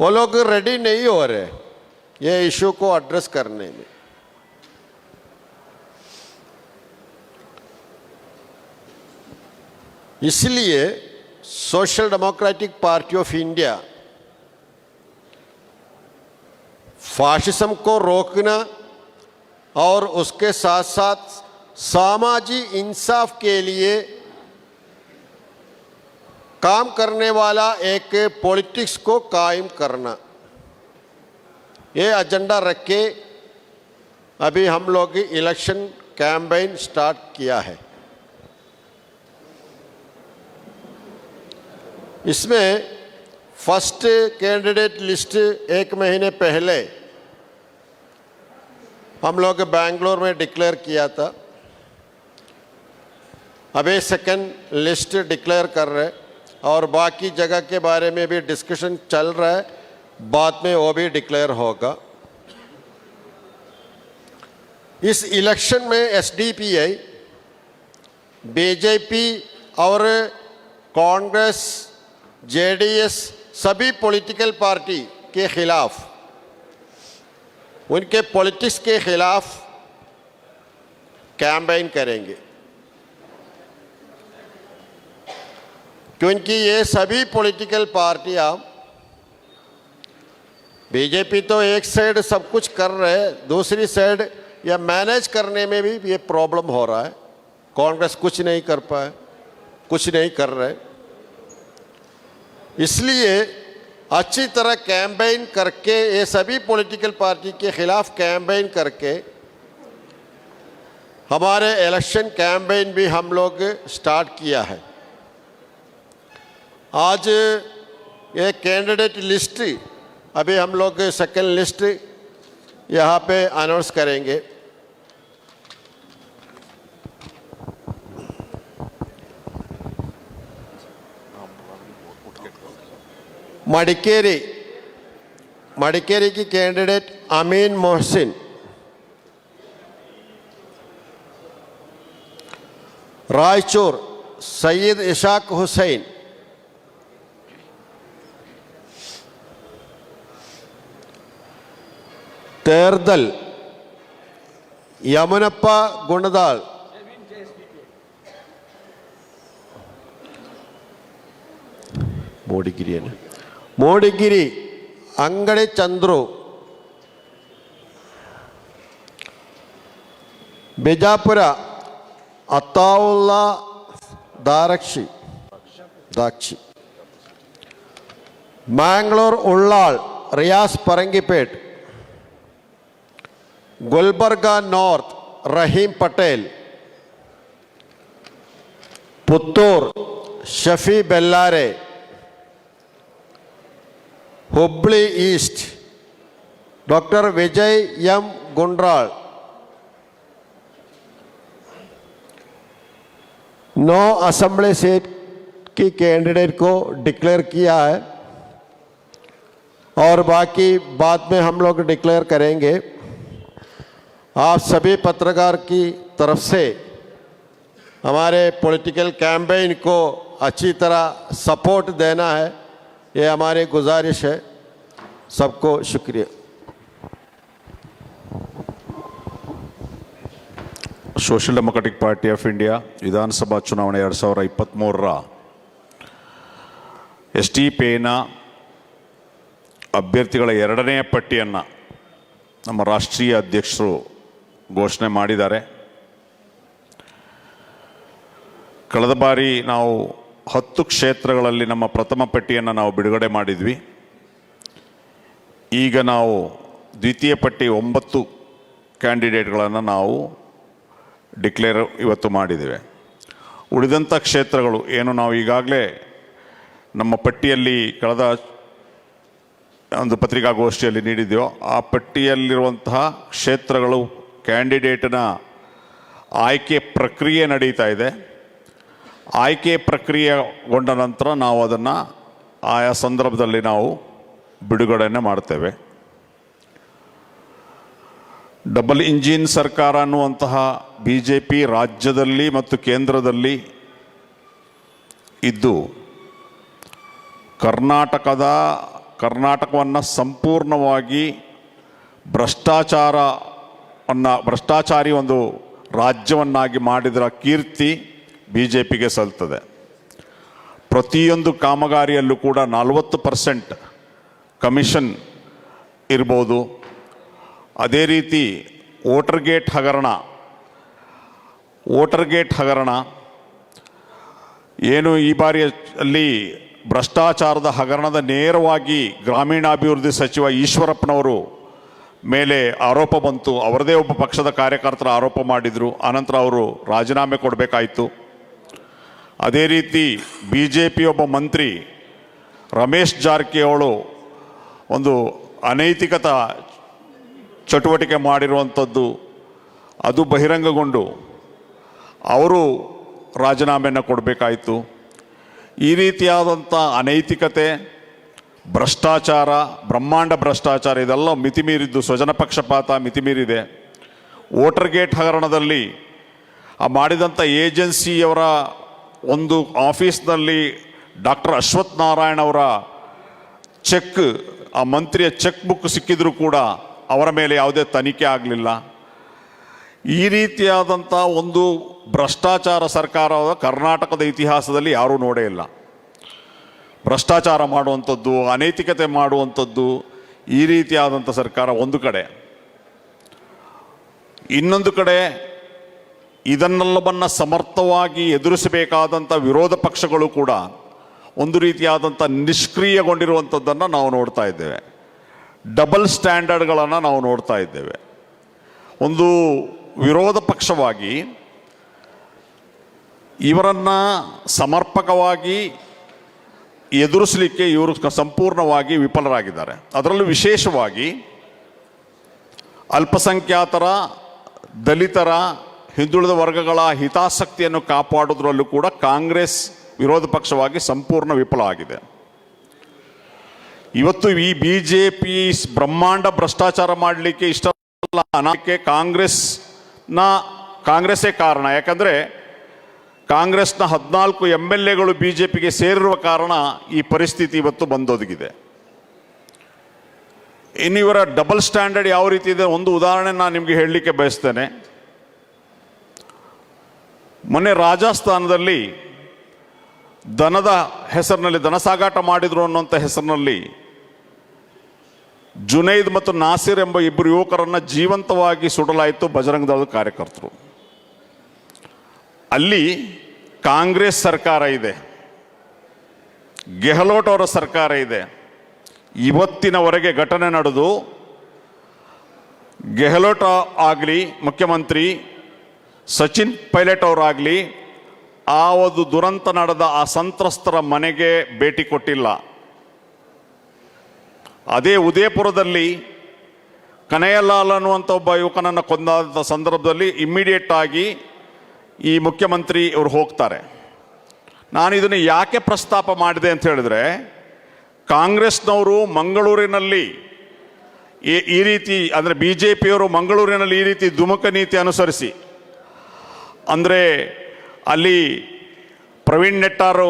वो लोग रेडी नहीं हो रहे ये इशू को एड्रेस करने में। इसलिए social democratic party of India fascism को रोकना और उसके साथ साथ सामाजिक इंसाफ के लिए काम करने वाला एक पॉलिटिक्स को कायम करना, ये एजेंडा रख के अभी हम लोग इलेक्शन कैंपेन स्टार्ट किया है। इसमें फर्स्ट कैंडिडेट लिस्ट 1 महीने पहले हम लोग बेंगलोर में डिक्लेयर किया था। अभी सेकंड लिस्ट डिक्लेयर कर रहे और बाकी जगह के बारे में भी डिस्कशन चल रहा है, बाद में वो भी डिक्लेयर होगा। इस इलेक्शन में एसडीपीआई, बीजेपी और कांग्रेस, जेडीएस सभी पॉलिटिकल पार्टी के खिलाफ, उनके पॉलिटिक्स के खिलाफ कैंपेन करेंगे, क्योंकि ये सभी पॉलिटिकल पार्टियां, बीजेपी तो एक साइड सब कुछ कर रहे हैं, दूसरी साइड या मैनेज करने में भी ये प्रॉब्लम हो रहा है। कांग्रेस कुछ नहीं कर पाए, कुछ नहीं कर रहे। इसलिए अच्छी तरह कैंपेन करके ये सभी पॉलिटिकल पार्टी के खिलाफ कैंपेन करके हमारे इलेक्शन कैंपेन भी हम लोग स्टार्ट किया है। आज ये कैंडिडेट लिस्ट अभी हम लोग सेकंड लिस्ट यहाँ पे अनाउंस करेंगे। मडिकेरी की कैंडिडेट अमीन मोहसिन, रायचूर सैयद इशाक हुसैन, तेरदल यमुनप्पा गुंडदाल, मोडिगिरी अंगड़ी चंद्रू, बिजापुर अताउल्ला दाक्षी, मैंगलोर उल्लाल रियाज परंगीपेट, गुलबर्गा नॉर्थ रहीम पटेल, पुत्तूर शफी बेल्लारे, हुबली ईस्ट डॉक्टर विजय एम गुंड्राल। 9 असेंबली सीट की कैंडिडेट को डिक्लेयर किया है और बाकी बाद में हम लोग डिक्लेयर करेंगे। आप सभी पत्रकार की तरफ से हमारे पॉलिटिकल कैंपेन को अच्छी तरह सपोर्ट देना है, ये हमारी गुजारिश है। सबको शुक्रिया। Social democratic party of India विधानसभा चुनावಣೆ 2023 ಎಸ್ಡಿಪಿಐನ ಅಭ್ಯರ್ಥಿಗಳ ಎರಡನೇ ಪಟ್ಟಿಯನ್ನು ನಮ್ಮ ರಾಷ್ಟ್ರೀಯ ಅಧ್ಯಕ್ಷರು ಘೋಷಣೆ ಮಾಡಿದ್ದಾರೆ. ಕಳೆದ ಬಾರಿ ನಾವು 10 ಕ್ಷೇತ್ರಗಳಲ್ಲಿ ನಮ್ಮ ಪ್ರಥಮ ಪಟ್ಟಿಯನ್ನು ನಾವು ಬಿಡುಗಡೆ ಮಾಡಿದ್ವಿ. ಈಗ ನಾವು ದ್ವಿತೀಯ ಪಟ್ಟಿ 9 ಕ್ಯಾಂಡಿಡೇಟ್ಗಳನ್ನು ನಾವು ಡಿಕ್ಲೇರ್ ಇವತ್ತು ಮಾಡಿದ್ದೇವೆ. ಉಳಿದಂಥ ಕ್ಷೇತ್ರಗಳು ಏನು ನಾವು ಈಗಾಗಲೇ ನಮ್ಮ ಪಟ್ಟಿಯಲ್ಲಿ ಕಳೆದ ಒಂದು ಪತ್ರಿಕಾಗೋಷ್ಠಿಯಲ್ಲಿ ನೀಡಿದ್ದೆವೋ ಆ ಪಟ್ಟಿಯಲ್ಲಿರುವಂತಹ ಕ್ಷೇತ್ರಗಳು ಕ್ಯಾಂಡಿಡೇಟ್ನ ಆಯ್ಕೆ ಪ್ರಕ್ರಿಯೆ ನಡೀತಾ ಇದೆ. ಆಯ್ಕೆ ಪ್ರಕ್ರಿಯೆಗೊಂಡ ನಂತರ ನಾವು ಅದನ್ನು ಆಯಾ ಸಂದರ್ಭದಲ್ಲಿ ನಾವು ಬಿಡುಗಡೆಯನ್ನು ಮಾಡ್ತೇವೆ. ಡಬಲ್ ಇಂಜಿನ್ ಸರ್ಕಾರ ಅನ್ನುವಂತಹ BJP ರಾಜ್ಯದಲ್ಲಿ ಮತ್ತು ಕೇಂದ್ರದಲ್ಲಿ ಇದ್ದು ಕರ್ನಾಟಕದ ಕರ್ನಾಟಕವನ್ನು ಸಂಪೂರ್ಣವಾಗಿ ಭ್ರಷ್ಟಾಚಾರಿ ಒಂದು ರಾಜ್ಯವನ್ನಾಗಿ ಮಾಡಿದರ ಕೀರ್ತಿ ಬಿ ಜೆ ಪಿಗೆ ಸಲ್ತದೆ. ಪ್ರತಿಯೊಂದು ಕಾಮಗಾರಿಯಲ್ಲೂ ಕೂಡ 40% ಕಮಿಷನ್ ಇರ್ಬೋದು. ಅದೇ ರೀತಿ ವೋಟರ್ ಗೇಟ್ ಹಗರಣ ಏನು ಈ ಬಾರಿಯಲ್ಲಿ ಭ್ರಷ್ಟಾಚಾರದ ಹಗರಣದ ನೇರವಾಗಿ ಗ್ರಾಮೀಣಾಭಿವೃದ್ಧಿ ಸಚಿವ ಈಶ್ವರಪ್ಪನವರು ಮೇಲೆ ಆರೋಪ ಬಂತು. ಅವರದೇ ಒಬ್ಬ ಪಕ್ಷದ ಕಾರ್ಯಕರ್ತರ ಆರೋಪ ಮಾಡಿದರು. ಆನಂತರ ಅವರು ರಾಜೀನಾಮೆ ಕೊಡಬೇಕಾಯಿತು. ಅದೇ ರೀತಿ ಬಿ ಜೆ ಪಿ ಒಬ್ಬ ಮಂತ್ರಿ ರಮೇಶ್ ಜಾರಕಿಹೊಳಿ ಒಂದು ಅನೈತಿಕತ ಚಟುವಟಿಕೆ ಮಾಡಿರುವಂಥದ್ದು ಅದು ಬಹಿರಂಗಗೊಂಡು ಅವರು ರಾಜೀನಾಮೆಯನ್ನು ಕೊಡಬೇಕಾಯಿತು. ಈ ರೀತಿಯಾದಂಥ ಅನೈತಿಕತೆ, ಭ್ರಷ್ಟಾಚಾರ, ಬ್ರಹ್ಮಾಂಡ ಭ್ರಷ್ಟಾಚಾರ ಇದೆಲ್ಲ ಮಿತಿಮೀರಿದ್ದು, ಸ್ವಜನ ಪಕ್ಷಪಾತ ಮಿತಿಮೀರಿದೆ. ವೋಟರ್ ಗೇಟ್ ಹಗರಣದಲ್ಲಿ ಆ ಮಾಡಿದಂಥ ಏಜೆನ್ಸಿಯವರ ಒಂದು ಆಫೀಸ್ನಲ್ಲಿ ಡಾಕ್ಟರ್ ಅಶ್ವಥ್ ನಾರಾಯಣ್ ಅವರ ಚೆಕ್, ಆ ಮಂತ್ರಿಯ ಚೆಕ್ ಬುಕ್ ಸಿಕ್ಕಿದ್ರೂ ಕೂಡ ಅವರ ಮೇಲೆ ಯಾವುದೇ ತನಿಖೆ ಆಗಲಿಲ್ಲ. ಈ ರೀತಿಯಾದಂಥ ಒಂದು ಭ್ರಷ್ಟಾಚಾರ ಸರ್ಕಾರದ ಕರ್ನಾಟಕದ ಇತಿಹಾಸದಲ್ಲಿ ಯಾರೂ ನೋಡೇ ಇಲ್ಲ. ಭ್ರಷ್ಟಾಚಾರ ಮಾಡುವಂಥದ್ದು, ಅನೈತಿಕತೆ ಮಾಡುವಂಥದ್ದು, ಈ ರೀತಿಯಾದಂಥ ಸರ್ಕಾರ ಒಂದು ಕಡೆ. ಇನ್ನೊಂದು ಕಡೆ ಇದನ್ನೆಲ್ಲವನ್ನು ಸಮರ್ಥವಾಗಿ ಎದುರಿಸಬೇಕಾದಂಥ ವಿರೋಧ ಪಕ್ಷಗಳು ಕೂಡ ಒಂದು ರೀತಿಯಾದಂಥ ನಿಷ್ಕ್ರಿಯಗೊಂಡಿರುವಂಥದ್ದನ್ನು ನಾವು ನೋಡ್ತಾ ಇದ್ದೇವೆ. ಡಬಲ್ ಸ್ಟ್ಯಾಂಡರ್ಡ್ಗಳನ್ನು ನಾವು ನೋಡ್ತಾ ಇದ್ದೇವೆ. ಒಂದು ವಿರೋಧ ಪಕ್ಷವಾಗಿ ಇವರನ್ನು ಸಮರ್ಪಕವಾಗಿ ಎದುರಿಸಲಿಕ್ಕೆ ಇವರು ಸಂಪೂರ್ಣವಾಗಿ ವಿಫಲರಾಗಿದ್ದಾರೆ. ಅದರಲ್ಲೂ ವಿಶೇಷವಾಗಿ ಅಲ್ಪಸಂಖ್ಯಾತರ, ದಲಿತರ, ಹಿಂದುಳಿದ ವರ್ಗಗಳ ಹಿತಾಸಕ್ತಿಯನ್ನು ಕಾಪಾಡೋದ್ರಲ್ಲೂ ಕೂಡ ಕಾಂಗ್ರೆಸ್ ವಿರೋಧ ಪಕ್ಷವಾಗಿ ಸಂಪೂರ್ಣ ವಿಫಲ ಆಗಿದೆ. ಇವತ್ತು ಈ ಬಿ ಜೆ ಪಿ ಬ್ರಹ್ಮಾಂಡ ಭ್ರಷ್ಟಾಚಾರ ಮಾಡಲಿಕ್ಕೆ ಇಷ್ಟಲ್ಲ ಅನ್ನೋಕ್ಕೆ ಕಾಂಗ್ರೆಸ್ಸೇ ಕಾರಣ. ಯಾಕಂದರೆ ಕಾಂಗ್ರೆಸ್ನ 14 MLAಗಳು ಬಿ ಜೆ ಪಿಗೆ ಸೇರಿರುವ ಕಾರಣ ಈ ಪರಿಸ್ಥಿತಿ ಇವತ್ತು ಬಂದೊದಗಿದೆ. ಇನ್ನು ಇವರ ಡಬಲ್ ಸ್ಟ್ಯಾಂಡರ್ಡ್ ಯಾವ ರೀತಿ ಇದೆ, ಒಂದು ಉದಾಹರಣೆ ನಾನು ನಿಮಗೆ ಹೇಳಲಿಕ್ಕೆ ಬಯಸ್ತೇನೆ. ಮೊನ್ನೆ ರಾಜಸ್ಥಾನದಲ್ಲಿ ದನದ ಹೆಸರಿನಲ್ಲಿ ದನ ಸಾಗಾಟ ಮಾಡಿದ್ರು ಅನ್ನುವಂಥ ಹೆಸರಿನಲ್ಲಿ ಜುನೈದ್ ಮತ್ತು ನಾಸಿರ್ ಎಂಬ ಇಬ್ಬರು ಯುವಕರನ್ನು ಜೀವಂತವಾಗಿ ಸುಡಲಾಯಿತು ಬಜರಂಗ ದಳದ ಕಾರ್ಯಕರ್ತರು. ಅಲ್ಲಿ ಕಾಂಗ್ರೆಸ್ ಸರ್ಕಾರ ಇದೆ, ಗೆಹ್ಲೋಟ್ ಅವರ ಸರ್ಕಾರ ಇದೆ. ಇವತ್ತಿನವರೆಗೆ ಘಟನೆ ನಡೆದು ಗೆಹ್ಲೋಟ್ ಆಗಲಿ ಮುಖ್ಯಮಂತ್ರಿ, ಸಚಿನ್ ಪೈಲಟ್ ಅವರಾಗಲಿ ಆ ಒಂದು ದುರಂತ ನಡೆದ ಆ ಸಂತ್ರಸ್ತರ ಮನೆಗೆ ಭೇಟಿ ಕೊಟ್ಟಿಲ್ಲ. ಅದೇ ಉದಯಪುರದಲ್ಲಿ ಕನಯ್ಯಲಾಲ್ ಅನ್ನುವಂಥ ಒಬ್ಬ ಯುವಕನನ್ನು ಕೊಂದಾದ ಸಂದರ್ಭದಲ್ಲಿ ಇಮ್ಮಿಡಿಯೇಟ್ ಆಗಿ ಈ ಮುಖ್ಯಮಂತ್ರಿ ಇವರು ಹೋಗ್ತಾರೆ. ನಾನು ಇದನ್ನು ಯಾಕೆ ಪ್ರಸ್ತಾಪ ಮಾಡಿದೆ ಅಂತ ಹೇಳಿದ್ರೆ, ಕಾಂಗ್ರೆಸ್ನವರು ಮಂಗಳೂರಿನಲ್ಲಿ ಈ ರೀತಿ, ಅಂದರೆ ಬಿ ಜೆ ಪಿಯವರು ಮಂಗಳೂರಿನಲ್ಲಿ ಈ ರೀತಿ ದುಮುಕ ನೀತಿ ಅನುಸರಿಸಿ, ಅಂದರೆ ಅಲ್ಲಿ ಪ್ರವೀಣ್ ನೆಟ್ಟಾರು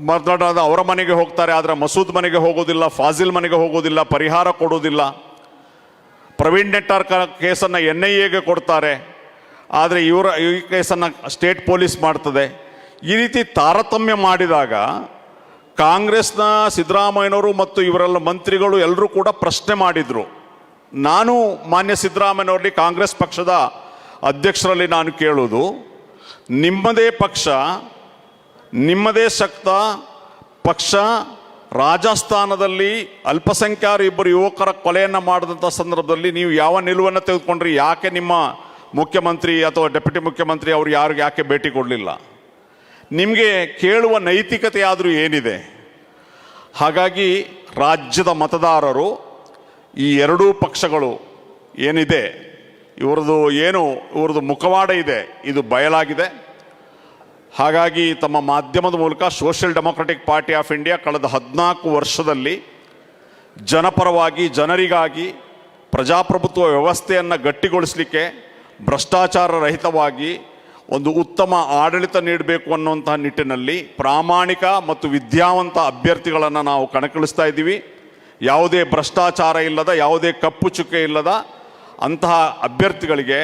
ಮಾತನಾಡೋದು ಅವರ ಮನೆಗೆ ಹೋಗ್ತಾರೆ, ಆದರೆ ಮಸೂದ್ ಮನೆಗೆ ಹೋಗೋದಿಲ್ಲ, ಫಾಜಿಲ್ ಮನೆಗೆ ಹೋಗೋದಿಲ್ಲ, ಪರಿಹಾರ ಕೊಡೋದಿಲ್ಲ. ಪ್ರವೀಣ್ ನೆಟ್ಟಾರ್ ಕೇಸನ್ನು NIAಗೆ ಕೊಡ್ತಾರೆ, ಆದರೆ ಈ ಕೇಸನ್ನು ಸ್ಟೇಟ್ ಪೊಲೀಸ್ ಮಾಡ್ತದೆ. ಈ ರೀತಿ ತಾರತಮ್ಯ ಮಾಡಿದಾಗ ಕಾಂಗ್ರೆಸ್ನ ಸಿದ್ದರಾಮಯ್ಯನವರು ಮತ್ತು ಇವರೆಲ್ಲ ಮಂತ್ರಿಗಳು ಎಲ್ಲರೂ ಕೂಡ ಪ್ರಶ್ನೆ ಮಾಡಿದರು. ನಾನು ಮಾನ್ಯ ಸಿದ್ದರಾಮಯ್ಯನವರಲ್ಲಿ ಕಾಂಗ್ರೆಸ್ ಪಕ್ಷದ ಅಧ್ಯಕ್ಷರಲ್ಲಿ ನಾನು ಕೇಳೋದು, ನಿಮ್ಮದೇ ಪಕ್ಷ, ನಿಮ್ಮದೇ ಶಕ್ತ ಪಕ್ಷ ರಾಜಸ್ಥಾನದಲ್ಲಿ ಅಲ್ಪಸಂಖ್ಯಾತ ಇಬ್ಬರು ಯುವಕರ ಕೊಲೆಯನ್ನು ಮಾಡಿದಂಥ ಸಂದರ್ಭದಲ್ಲಿ ನೀವು ಯಾವ ನಿಲುವನ್ನು ತೆಗೆದುಕೊಂಡ್ರಿ? ಯಾಕೆ ನಿಮ್ಮ ಮುಖ್ಯಮಂತ್ರಿ ಅಥವಾ ಡೆಪ್ಯೂಟಿ ಮುಖ್ಯಮಂತ್ರಿ ಅವರು ಯಾಕೆ ಭೇಟಿ ಕೊಡಲಿಲ್ಲ? ನಿಮಗೆ ಕೇಳುವ ನೈತಿಕತೆ ಆದರೂ ಏನಿದೆ? ಹಾಗಾಗಿ ರಾಜ್ಯದ ಮತದಾರರು ಈ ಎರಡೂ ಪಕ್ಷಗಳು ಏನಿದೆ ಇವ್ರದ್ದು ಮುಖವಾಡ ಇದೆ, ಇದು ಬಯಲಾಗಿದೆ. ಹಾಗಾಗಿ ತಮ್ಮ ಮಾಧ್ಯಮದ ಮೂಲಕ social democratic party of India ಕಳೆದ 14 ವರ್ಷದಲ್ಲಿ ಜನಪರವಾಗಿ, ಜನರಿಗಾಗಿ ಪ್ರಜಾಪ್ರಭುತ್ವ ವ್ಯವಸ್ಥೆಯನ್ನು ಗಟ್ಟಿಗೊಳಿಸಲಿಕ್ಕೆ, ಭ್ರಷ್ಟಾಚಾರ ರಹಿತವಾಗಿ ಒಂದು ಉತ್ತಮ ಆಡಳಿತ ನೀಡಬೇಕು ಅನ್ನುವಂತಹ ನಿಟ್ಟಿನಲ್ಲಿ ಪ್ರಾಮಾಣಿಕ ಮತ್ತು ವಿದ್ಯಾವಂತ ಅಭ್ಯರ್ಥಿಗಳನ್ನು ನಾವು ಕಣಕ್ಕಿಳಿಸ್ತಾ ಇದ್ದೀವಿ. ಯಾವುದೇ ಭ್ರಷ್ಟಾಚಾರ ಇಲ್ಲದ, ಯಾವುದೇ ಕಪ್ಪು ಚುಕ್ಕೆ ಇಲ್ಲದ ಅಂತಹ ಅಭ್ಯರ್ಥಿಗಳಿಗೆ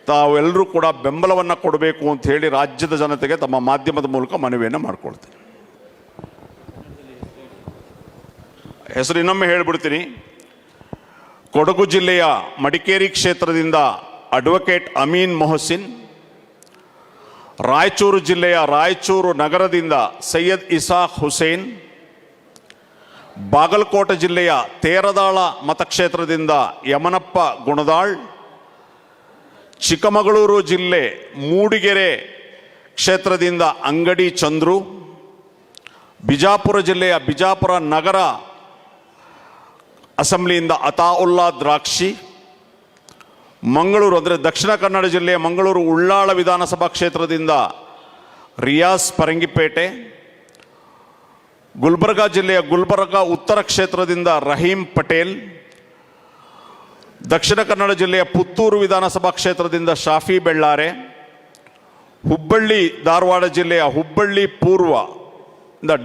ತಾವೆಲ್ಲರೂ ಕೂಡ ಬೆಂಬಲವನ್ನು ಕೊಡಬೇಕು ಅಂತ ಹೇಳಿ ರಾಜ್ಯದ ಜನತೆಗೆ ತಮ್ಮ ಮಾಧ್ಯಮದ ಮೂಲಕ ಮನವಿಯನ್ನು ಮಾಡಿಕೊಳ್ತೀನಿ. ಹೆಸರು ಇನ್ನೊಮ್ಮೆ ಹೇಳಿಬಿಡ್ತೀನಿ. ಕೊಡಗು ಜಿಲ್ಲೆಯ ಮಡಿಕೇರಿ ಕ್ಷೇತ್ರದಿಂದ ಅಡ್ವೊಕೇಟ್ ಅಮೀನ್ ಮೊಹಸಿನ್, ರಾಯಚೂರು ಜಿಲ್ಲೆಯ ರಾಯಚೂರು ನಗರದಿಂದ ಸೈಯದ್ ಇಸಾಕ್ ಹುಸೇನ್, ಬಾಗಲಕೋಟೆ ಜಿಲ್ಲೆಯ ತೇರದಾಳ ಮತಕ್ಷೇತ್ರದಿಂದ ಯಮನಪ್ಪ ಗುಣದಾಳ್, ಚಿಕ್ಕಮಗಳೂರು ಜಿಲ್ಲೆ ಮೂಡಿಗೆರೆ ಕ್ಷೇತ್ರದಿಂದ ಅಂಗಡಿ ಚಂದ್ರು, ಬಿಜಾಪುರ ಜಿಲ್ಲೆಯ ಬಿಜಾಪುರ ನಗರ ಅಸೆಂಬ್ಲಿಯಿಂದ ಅತಾವುಲ್ಲಾ ದ್ರಾಕ್ಷಿ, ಮಂಗಳೂರು ಅಂದರೆ ದಕ್ಷಿಣ ಕನ್ನಡ ಜಿಲ್ಲೆಯ ಮಂಗಳೂರು ಉಳ್ಳಾಳ ವಿಧಾನಸಭಾ ಕ್ಷೇತ್ರದಿಂದ ರಿಯಾಸ್ ಪರಂಗಿಪೇಟೆ, ಗುಲ್ಬರ್ಗಾ ಜಿಲ್ಲೆಯ ಗುಲ್ಬರ್ಗಾ ಉತ್ತರ ಕ್ಷೇತ್ರದಿಂದ ರಹೀಂ ಪಟೇಲ್, ದಕ್ಷಿಣ ಕನ್ನಡ ಜಿಲ್ಲೆಯ ಪುತ್ತೂರು ವಿಧಾನಸಭಾ ಕ್ಷೇತ್ರದಿಂದ ಶಾಫಿ ಬೆಳ್ಳಾರೆ, ಹುಬ್ಬಳ್ಳಿ ಧಾರವಾಡ ಜಿಲ್ಲೆಯ ಹುಬ್ಬಳ್ಳಿ ಪೂರ್ವ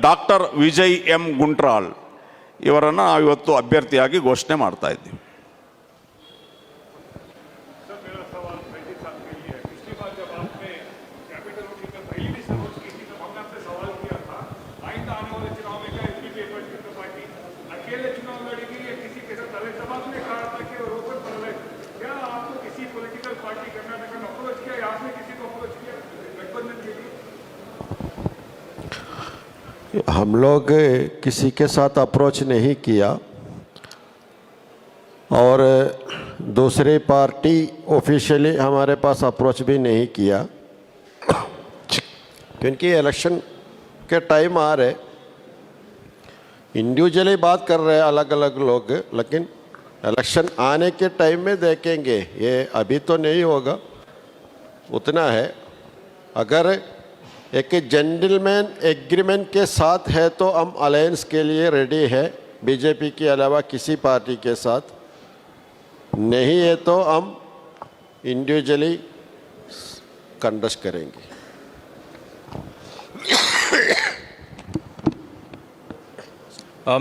ಡಾಕ್ಟರ್ ವಿಜಯ್ ಎಂ ಗುಂಟ್ರಾಳ್ ಇವರನ್ನು ನಾವು ಇವತ್ತು ಅಭ್ಯರ್ಥಿಯಾಗಿ ಘೋಷಣೆ ಮಾಡ್ತಾ ಇದ್ದೀವಿ. हम लोग किसी के साथ अप्रोच नहीं किया और दूसरी पार्टी ऑफिशियली हमारे पास अप्रोच भी नहीं किया, क्योंकि इलेक्शन के टाइम आ रहे, इंडिविजुअली बात कर रहे हैं अलग अलग लोग, लेकिन इलेक्शन आने के टाइम में देखेंगे, ये अभी तो नहीं होगा। उतना है, अगर एक जेंटलमैन एग्रीमेंट के साथ है तो हम अलायंस के लिए रेडी है, बीजेपी के अलावा किसी पार्टी के साथ नहीं है तो हम इंडिविजुअली कंटेस्ट करेंगे।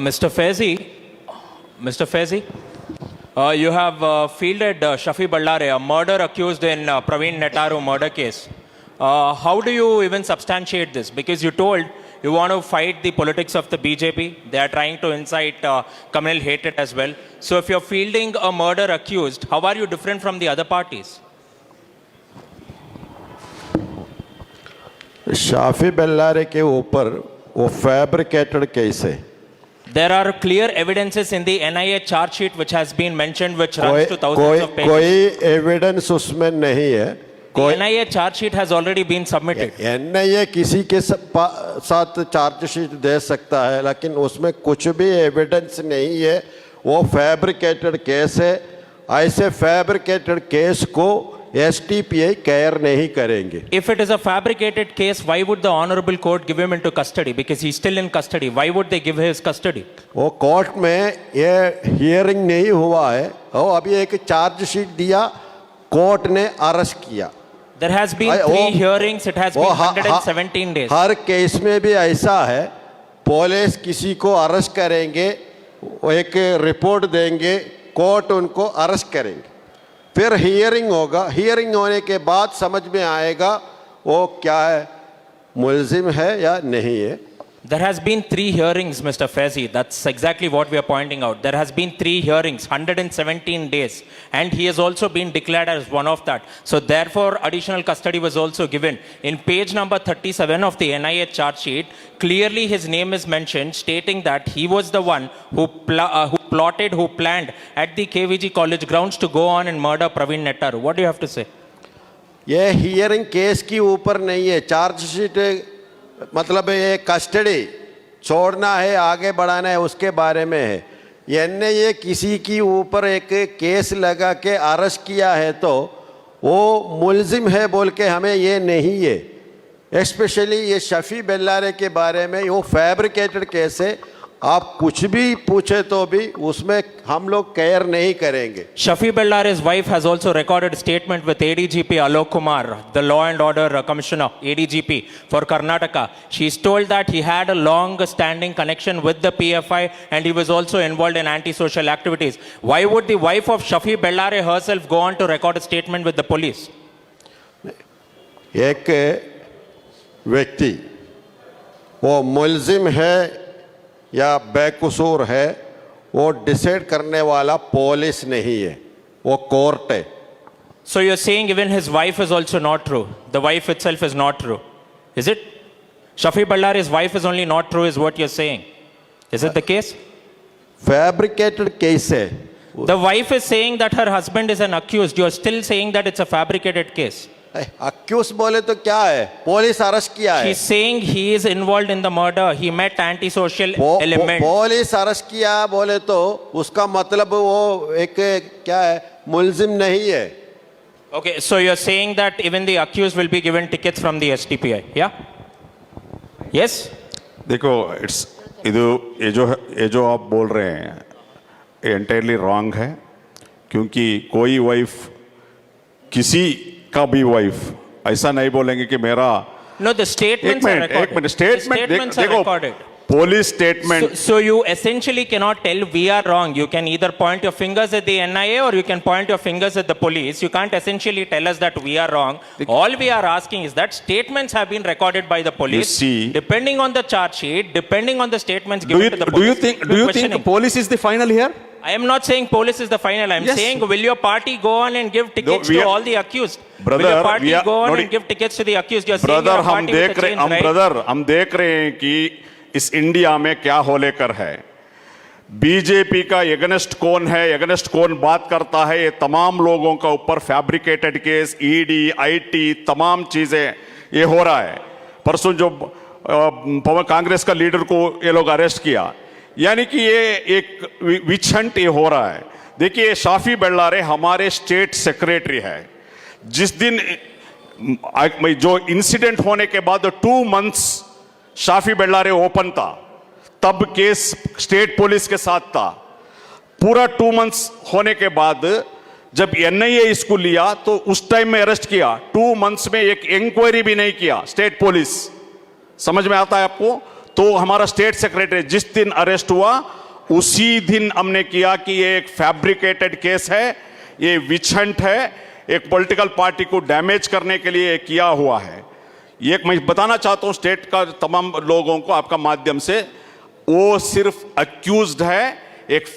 Mr. Faizi, you have fielded Shafi Ballare, a murder accused in Praveen Nettaru murder case. How do you even substantiate this? Because you told you want to fight the politics of the BJP. They are trying to incite communal hatred as well. So if you're fielding a murder accused, how are you different from the other parties? Shafi Bellare के ऊपर वो fabricated case है। There are clear evidences in the NIA charge sheet which has been mentioned, which runs to thousands of pages. कोई evidence उसमें नहीं है। The NIA charge sheet has already been submitted. NIA किसी के साथ charge sheet दे सकता है, लेकिन उसमें कुछ भी एविडेंस नहीं है, वो फैब्रिकेटेड केस है। ऐसे फैब्रिकेटेड केस को STPI केयर नहीं करेंगे। If it is a fabricated case, why would the honorable court give him into custody? Because he's still in custody. Why would they give his custody? वो court में ये hearing नहीं हुआ है, वो अभी एक चार्ज शीट दिया, कोर्ट ने अरेस्ट किया। There has been 3 hearings. It has been 117 days. Her case में भी ऐसा है, पुलिस किसी को अरेस्ट करेंगे, वो एक रिपोर्ट देंगे, कोर्ट उनको अरेस्ट करेंगे, फिर हियरिंग होगा, हियरिंग होने के बाद समझ में आएगा वो क्या है, मुलजिम है या नहीं है। There has been 3 hearings, Mr. Faizi. That's exactly what we are pointing out. There has been 3 hearings, 117 days, and he has also been declared as one of that. So therefore, additional custody was also given. In page number 37 of the NIA charge sheet, clearly his name is mentioned, stating that he was the one who planned at the KVG college grounds to go on and murder Praveen Nettaru. What do you have to say? ये hearing case की ऊपर नहीं है, charge sheet मतलब ये custody छोड़ना है आगे बढ़ाना है उसके बारे में है। NIA किसी की ऊपर एक केस लगा के अरेस्ट किया है तो वो मुलजिम है बोल के हमें ये नहीं है। स्पेशली ये शफी बेल्लारे के बारे में वो फैब्रिकेटेड केस है, आप कुछ भी पूछे तो भी उसमें हम लोग केयर नहीं करेंगे। Shafi Bellare's wife has also recorded a statement with ADGP Alok Kumar, the Law and Order Commissioner, ADGP for Karnataka. She's told that he had a long-standing connection with the PFI and he was also involved in antisocial activities. Why would the wife of Shafi Bellare herself go on to record a statement with the police? एक व्यक्ति वो मुलजिम है या बेकसूर है, वो decide करने वाला पुलिस नहीं है, वो कोर्ट है। So you're saying even his wife is also not true. The wife itself is not true. Is it? Shafi Bellare's wife is only not true is what you're saying. Is it the case? Fabricated case है। The wife is saying that her husband is an accused. You're still saying that it's a fabricated case. Accused बोले तो क्या है, police arrest किया है। She's saying he is involved in the murder. He met antisocial elements. Police arrest किया बोले तो उसका मतलब वो एक क्या है, मुलजिम नहीं है। Okay, so you're saying that even the accused will be given tickets from the STPI, yeah? Yes? देखो इट्स ये जो आप बोल रहे हैं ये एंटायरली रॉन्ग है, क्योंकि कोई वाइफ किसी का भी वाइफ ऐसा नहीं बोलेंगे कि मेरा No, the statements are recorded. एक minute The statement statements are देखो recorded. Police statement So you essentially cannot tell we are wrong. You can either point your fingers at the NIA or you can point your fingers at the police. You can't essentially tell us that we are wrong. All we are asking is that statements have been recorded by the police. see- Depending on the charge sheet, depending on the statements given to the Do police. you think we're the questioning. police is the final here? I am not saying police is the final. I am Yes. saying will your party go on and give tickets we to are- all the accused? Brother, will your party we are- go on Nodi- and give tickets to the accused? You're saying brother you're a हम party with देख a रहे change, हम right? Brother हम देख रहे हैं कि इस इंडिया में क्या हो लेकर है। बीजेपी का एगेंस्ट कौन है, एगेंस्ट कौन बात करता है, ये तमाम लोगों का ऊपर फैब्रिकेटेड केस, ईडी, आईटी, तमाम चीजें ये हो रहा है। परसों जो पवन कांग्रेस का लीडर को ये लोग अरेस्ट किया, यानी कि ये एक विच हंट ये हो रहा है। देखिए शाफी बेल्लारे हमारे स्टेट सेक्रेटरी है। जिस दिन जो इंसिडेंट होने के बाद 2 मंथ्स शाफी बेल्लारे ओपन था, तब केस स्टेट पुलिस के साथ था। पूरा 2 मंथ्स होने के बाद जब एनआईए इसको लिया तो उस टाइम में अरेस्ट किया। 2 मंथ्स में एक इंक्वायरी भी नहीं किया स्टेट पुलिस। समझ में आता है आपको? तो हमारा स्टेट सेक्रेटरी जिस दिन अरेस्ट हुआ उसी दिन हमने किया कि ये एक फैब्रिकेटेड केस है, ये विच हंट है, एक पॉलिटिकल पार्टी को डैमेज करने के लिए किया हुआ है। ये मैं बताना चाहता हूं स्टेट का तमाम लोगों को आपका माध्यम से, वो सिर्फ अक्यूज्ड है, एक